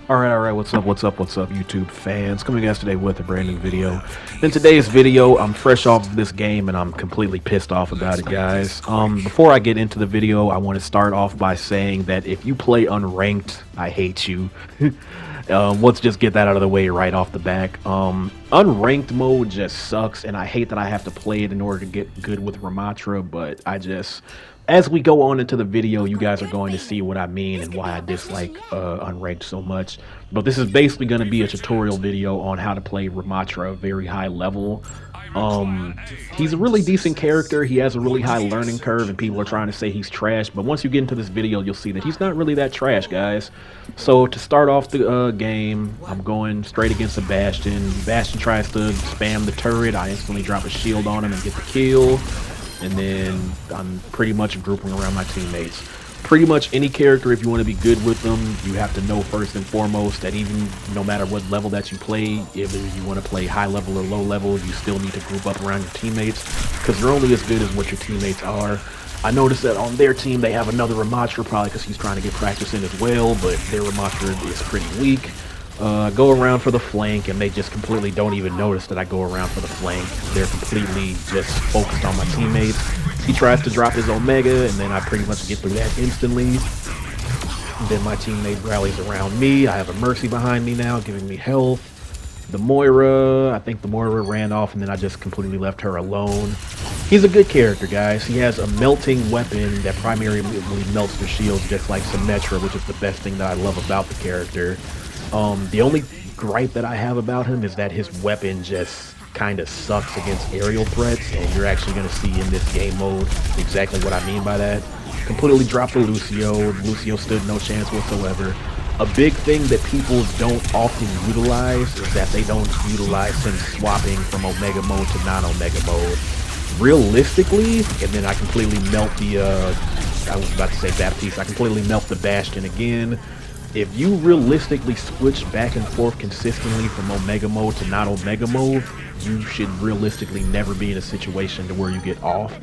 Alright, what's up, YouTube fans? Coming at us today with a brand new video. In today's video, I'm fresh off of this game and I'm completely pissed off about it, guys. Before I get into the video, I want to start off by saying that if you play unranked, I hate you. Let's just get that out of the way right off the back. Unranked mode just sucks, and I hate that I have to play it in order to get good with Ramattra, but as we go on into the video, you guys are going to see what I mean and why I dislike unranked so much. But this is basically going to be a tutorial video on how to play Ramattra at a very high level. He's a really decent character. He has a really high learning curve, and people are trying to say he's trash. But once you get into this video, you'll see that he's not really that trash, guys. So to start off the game, I'm going straight against a Bastion. Bastion tries to spam the turret. I instantly drop a shield on him and get the kill. And then I'm pretty much grouping around my teammates. Pretty much any character, if you want to be good with them, you have to know first and foremost that even no matter what level that you play, if you want to play high level or low level, you still need to group up around your teammates, because they're only as good as what your teammates are. I noticed that on their team they have another Ramattra, probably because he's trying to get practice in as well, but their Ramattra is pretty weak. Go around for the flank, and they just completely don't even notice that I go around for the flank. They're completely just focused on my teammates. He tries to drop his Omega, and then I pretty much get through that instantly. And then my teammate rallies around me. I have a Mercy behind me now, giving me health. The Moira, I think the Moira ran off, and then I just completely left her alone. He's a good character, guys. He has a melting weapon that primarily melts their shields, just like Symmetra, which is the best thing that I love about the character. The only gripe that I have about him is that his weapon just kind of sucks against aerial threats, and you're actually going to see in this game mode exactly what I mean by that. Completely dropped the Lucio. Lucio stood no chance whatsoever. A big thing that people don't often utilize is that they don't utilize him swapping from Omega mode to non-Omega mode. Realistically, and then I completely melt the, I was about to say Baptiste, I completely melt the Bastion again. If you realistically switch back and forth consistently from Omega mode to not Omega mode, you should realistically never be in a situation to where you get offed.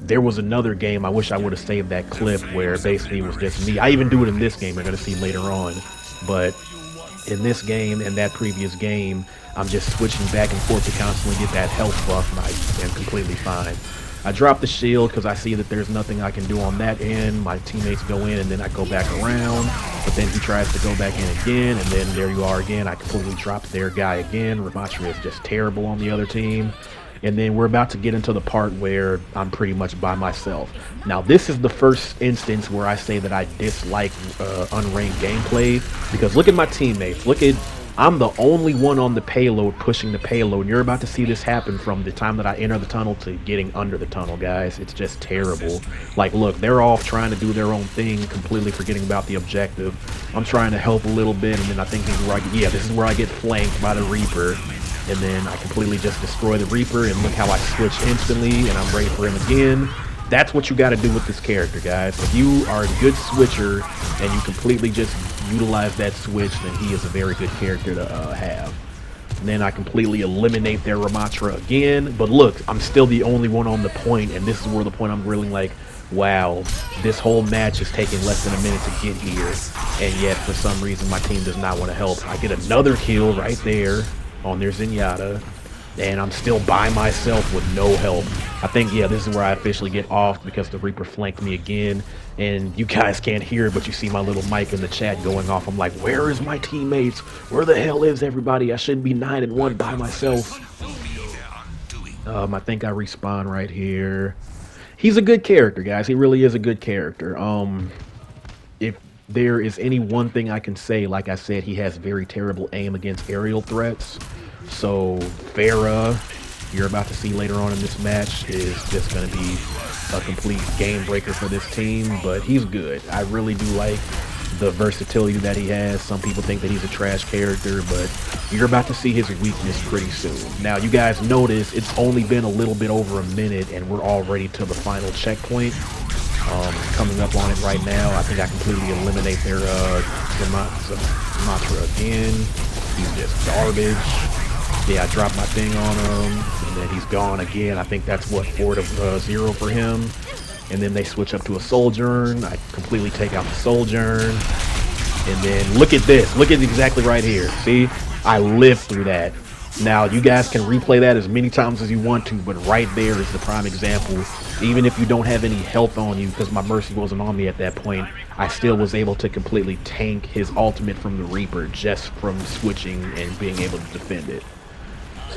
There was another game, I wish I would have saved that clip, where basically it was just me. I even do it in this game, we're going to see later on. But in this game and that previous game, I'm just switching back and forth to constantly get that health buff, and I am completely fine. I drop the shield because I see that there's nothing I can do on that end. My teammates go in, and then I go back around. But then he tries to go back in again, and then there you are again. I completely dropped their guy again. Ramattra is just terrible on the other team. And then we're about to get into the part where I'm pretty much by myself. Now, this is the first instance where I say that I dislike unranked gameplay, because look at my teammates. I'm the only one on the payload pushing the payload. You're about to see this happen from the time that I enter the tunnel to getting under the tunnel, guys. It's just terrible. Like, look, they're off trying to do their own thing, completely forgetting about the objective. I'm trying to help a little bit, and then I think this is where I get flanked by the Reaper. And then I completely just destroy the Reaper, and look how I switch instantly, and I'm ready for him again. That's what you got to do with this character, guys. If you are a good switcher and you completely just utilize that switch, then he is a very good character to have. And then I completely eliminate their Ramattra again. But look, I'm still the only one on the point, and this is where the point I'm really like, wow, this whole match is taking less than a minute to get here, and yet for some reason my team does not want to help. I get another kill right there on their Zenyatta, and I'm still by myself with no help. I think, yeah, this is where I officially get off, because the Reaper flanked me again, and you guys can't hear it, but you see my little mic in the chat going off. I'm like, where is my teammates? Where the hell is everybody? I shouldn't be 9-1 by myself. I think I respawn right here. He's a good character, guys. He really is a good character. If there is any one thing I can say, like I said, he has very terrible aim against aerial threats. So Pharah, you're about to see later on in this match, is just going to be a complete game breaker for this team, but he's good. I really do like the versatility that he has. Some people think that he's a trash character, but you're about to see his weakness pretty soon. Now, you guys notice it's only been a little bit over a minute, and we're already to the final checkpoint. Coming up on it right now. I think I completely eliminate their Ramattra again. He's just garbage. Yeah, I dropped my thing on him, and then he's gone again. I think that's what, 4-0 for him. And then they switch up to a Sojourn. I completely take out the Sojourn. And then look at this. Look at exactly right here. See? I lived through that. Now, you guys can replay that as many times as you want to, but right there is the prime example. Even if you don't have any health on you, because my Mercy wasn't on me at that point, I still was able to completely tank his ultimate from the Reaper just from switching and being able to defend it.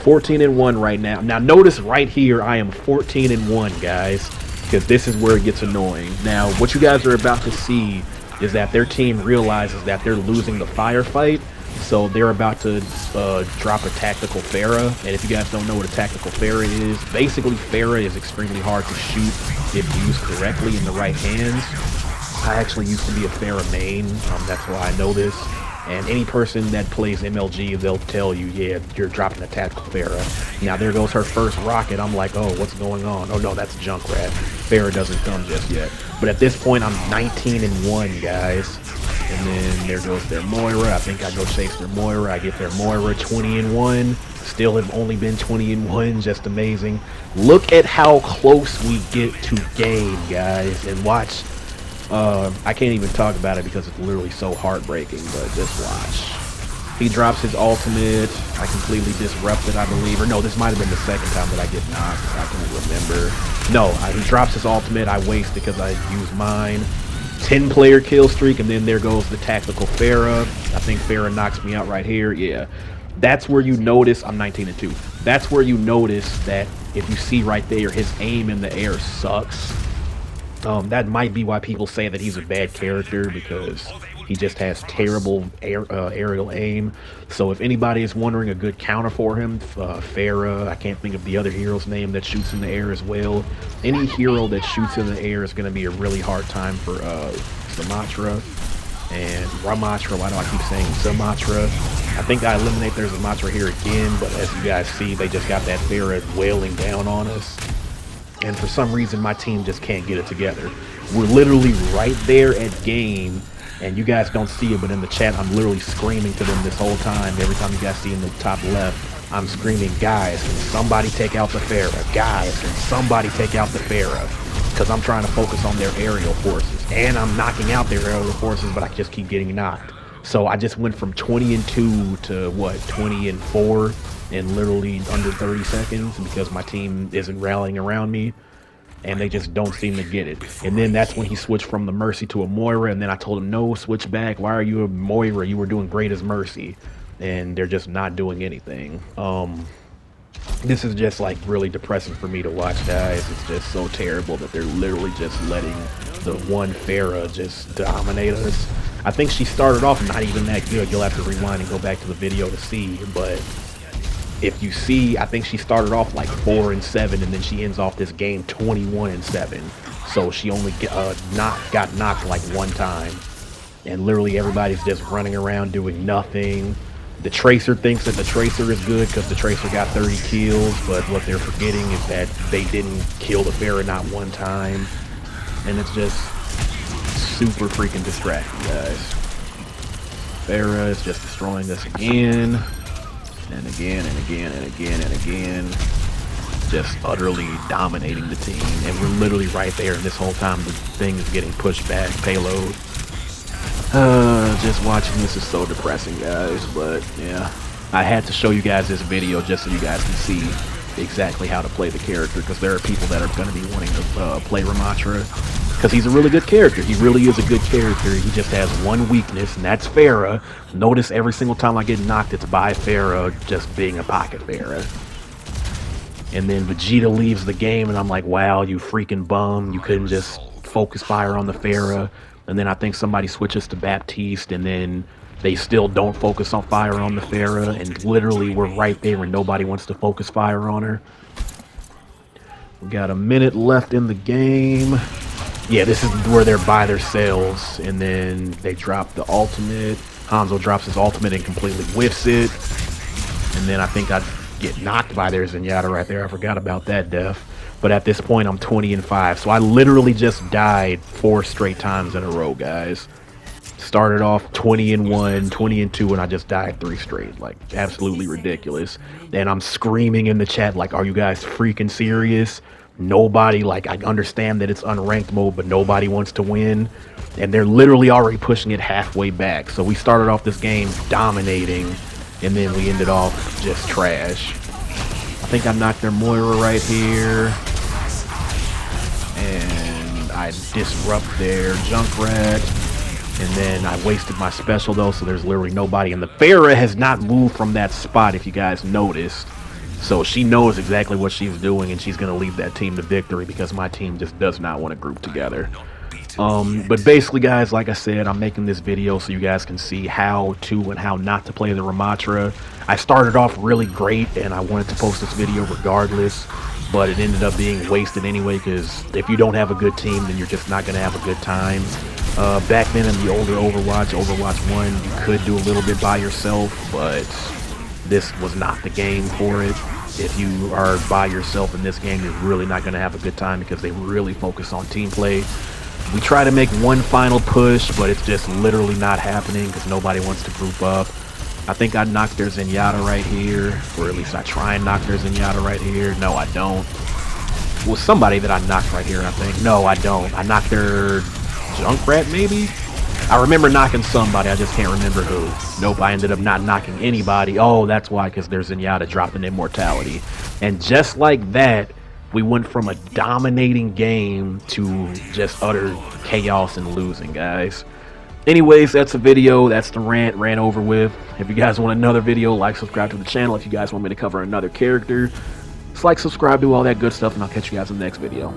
14-1 right now. Now, notice right here, I am 14-1, guys, because this is where it gets annoying. Now, what you guys are about to see is that their team realizes that they're losing the firefight, so they're about to drop a tactical Pharah. And if you guys don't know what a tactical Pharah is, basically Pharah is extremely hard to shoot if used correctly in the right hands. I actually used to be a Pharah main, that's why I know this. And any person that plays MLG, they'll tell you, yeah, you're dropping a tactical Pharah. Now there goes her first rocket. I'm like, oh, what's going on? Oh no, that's Junkrat. Pharah doesn't come just yet. But at this point, I'm 19-1, guys. And then there goes their Moira. I think I go chase their Moira. I get their Moira 20-1. Still have only been 20-1. Just amazing. Look at how close we get to game, guys. And watch. I can't even talk about it because it's literally so heartbreaking, but just watch. He drops his ultimate. I completely disrupted, I believe. Or no, this might have been the second time that I get knocked. I can't remember. No, he drops his ultimate. I waste because I use mine. 10-player kill streak, and then there goes the tactical Pharah. I think Pharah knocks me out right here. Yeah. That's where you notice, I'm 19-2. That's where you notice that if you see right there, his aim in the air sucks. That might be why people say that he's a bad character, because he just has terrible aerial aim. So if anybody is wondering a good counter for him, Pharah, I can't think of the other hero's name that shoots in the air as well. Any hero that shoots in the air is going to be a really hard time for Ramattra. And Ramattra, why do I keep saying Ramattra? I think I eliminate their Ramattra here again, but as you guys see, they just got that Pharah wailing down on us. And for some reason, my team just can't get it together. We're literally right there at game, and you guys don't see it, but in the chat, I'm literally screaming to them this whole time. Every time you guys see in the top left, I'm screaming, guys, can somebody take out the Pharah? Guys, can somebody take out the Pharah? Because I'm trying to focus on their aerial forces. And I'm knocking out their aerial forces, but I just keep getting knocked. So I just went from 20-2 to, what, 20-4? In literally under 30 seconds, because my team isn't rallying around me and they just don't seem to get it. And then that's when he switched from the Mercy to a Moira, and then I told him, no, switch back. Why are you a Moira? You were doing great as Mercy. And they're just not doing anything. This is just like really depressing for me to watch, guys. It's just so terrible that they're literally just letting the one Pharah just dominate us. I think she started off not even that good. You'll have to rewind and go back to the video to see, but if you see, I think she started off like 4-7, and then she ends off this game 21-7. So she only got knocked like one time, and literally everybody's just running around doing nothing. The Tracer thinks that the Tracer is good because the Tracer got 30 kills, but what they're forgetting is that they didn't kill the Pharah not one time, and it's just super freaking distracting, guys. Pharah is just destroying us again. And again and again and again and again, just utterly dominating the team. And we're literally right there, and this whole time the thing is getting pushed back, payload. Just watching this is so depressing, guys, but yeah, I had to show you guys this video just so you guys can see exactly how to play the character, because there are people that are going to be wanting to play Ramattra, because he's a really good character. He really is a good character. He just has one weakness, and that's Pharah. Notice every single time I get knocked, it's by Pharah just being a pocket Pharah. And then Vegeta leaves the game, and I'm like, wow, you freaking bum. You couldn't just focus fire on the Pharah. And then I think somebody switches to Baptiste, and then they still don't focus on fire on the Pharah, and literally we're right there and nobody wants to focus fire on her. We got a minute left in the game. Yeah, this is where they're by themselves, and then they drop the ultimate. Hanzo drops his ultimate and completely whiffs it. And then I think I get knocked by their Zenyatta right there. I forgot about that, Def. But at this point, I'm 20-5. So I literally just died 4 straight times in a row, guys. Started off 20-1, 20-2, and I just died 3 straight. Like, absolutely ridiculous. And I'm screaming in the chat, like, are you guys freaking serious? Nobody, like, I understand that it's unranked mode, but nobody wants to win. and they're literally already pushing it halfway back. So we started off this game dominating, and then we ended off just trash. I think I knocked their Moira right here, and I disrupt their Junkrat, and then I wasted my special though, so there's literally nobody. And the Pharah has not moved from that spot, if you guys noticed. So she knows exactly what she's doing, and she's going to lead that team to victory because my team just does not want to group together. But basically, guys, like I said, I'm making this video so you guys can see how to and how not to play the Ramattra. I started off really great, and I wanted to post this video regardless, but it ended up being wasted anyway, because if you don't have a good team, then you're just not going to have a good time. Back then in the older Overwatch 1, you could do a little bit by yourself, but this was not the game for it. If you are by yourself in this game, you're really not going to have a good time because they really focus on team play. We try to make one final push, but it's just literally not happening because nobody wants to group up. I think I knocked their Zenyatta right here, or at least I try and knock their Zenyatta right here. No, I don't. Well, somebody that I knocked right here, I think. No, I don't. I knocked their Junkrat, maybe? I remember knocking somebody, I just can't remember who. Nope, I ended up not knocking anybody. Oh, that's why, because their Zenyatta dropped an immortality. And just like that, we went from a dominating game to just utter chaos and losing, guys. Anyways, that's the video. That's the rant over with. If you guys want another video, like, subscribe to the channel. If you guys want me to cover another character, just like, subscribe, do all that good stuff, and I'll catch you guys in the next video.